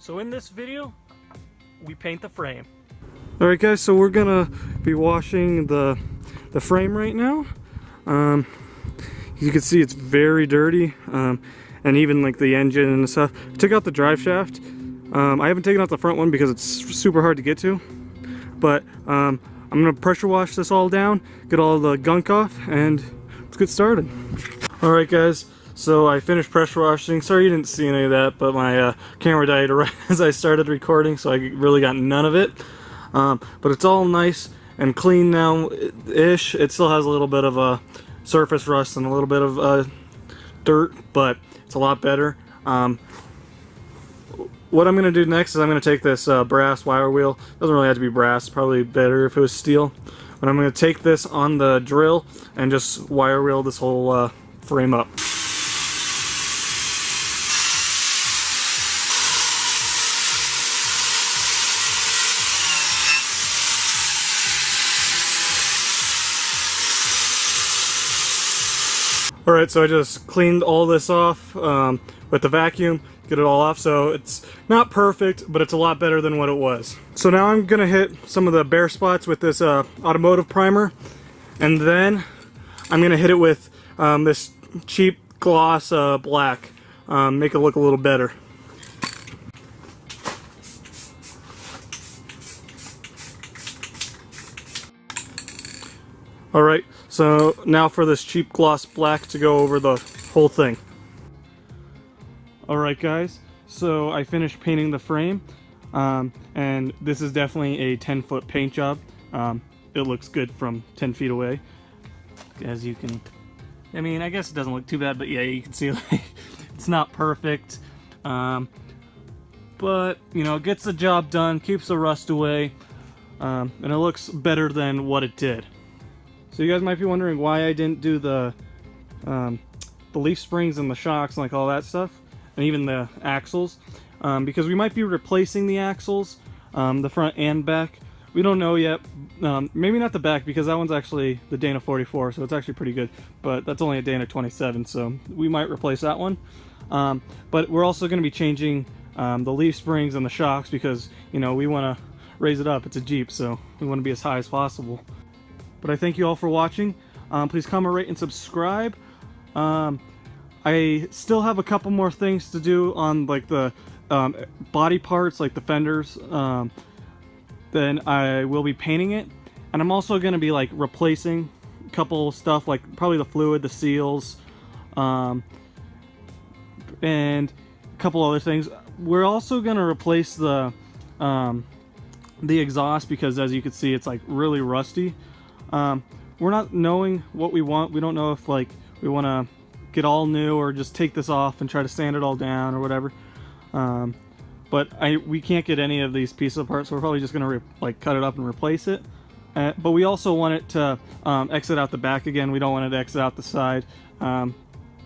So in this video, we paint the frame. Alright guys, so we're gonna be washing the frame right now. You can see it's very dirty, and even like the engine and stuff. I took out the drive shaft. I haven't taken out the front one because it's super hard to get to. But I'm gonna pressure wash this all down, get all the gunk off, and let's get started. Alright guys, so I finished pressure washing. Sorry you didn't see any of that, but my camera died right as I started recording, so I really got none of it. But it's all nice and clean now-ish. It still has a little bit of a surface rust and a little bit of dirt, but it's a lot better. What I'm going to do next is I'm going to take this brass wire wheel. Doesn't really have to be brass, probably better if it was steel. But I'm going to take this on the drill and just wire wheel this whole frame up. Alright, so I just cleaned all this off with the vacuum, get it all off, so it's not perfect, but it's a lot better than what it was. So now I'm going to hit some of the bare spots with this automotive primer, and then I'm going to hit it with this cheap gloss black, make it look a little better. Alright, so now for this cheap gloss black to go over the whole thing. Alright guys, so I finished painting the frame, and this is definitely a 10-foot paint job. It looks good from 10 feet away. As you can, I mean, I guess it doesn't look too bad, but yeah, you can see like, it's not perfect. But, you know, it gets the job done, keeps the rust away, and it looks better than what it did. So you guys might be wondering why I didn't do the leaf springs and the shocks and like all that stuff, and even the axles, because we might be replacing the axles, the front and back. We don't know yet. Maybe not the back, because that one's actually the Dana 44, so it's actually pretty good. But that's only a Dana 27, so we might replace that one. But we're also going to be changing the leaf springs and the shocks because, you know, we want to raise it up. It's a Jeep, so we want to be as high as possible. But I thank you all for watching. Please comment, rate, and subscribe. I still have a couple more things to do on like the body parts, like the fenders. Then I will be painting it, and I'm also going to be like replacing a couple stuff, like probably the fluid, the seals, and a couple other things. We're also going to replace the exhaust because, as you can see, it's like really rusty. We're not knowing what we want. We don't know if like we want to get all new or just take this off and try to sand it all down or whatever. But we can't get any of these pieces apart, so we're probably just gonna like cut it up and replace it. But we also want it to exit out the back again. We don't want it to exit out the side,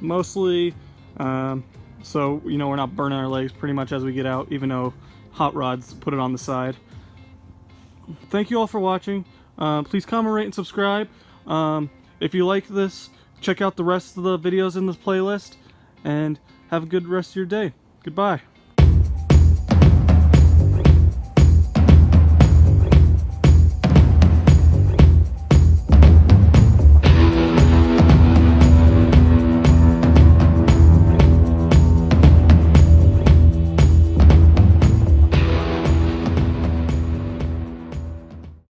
mostly so you know we're not burning our legs pretty much as we get out, even though hot rods put it on the side. Thank you all for watching. Please comment, rate, and subscribe. If you like this, check out the rest of the videos in this playlist, and have a good rest of your day. Goodbye.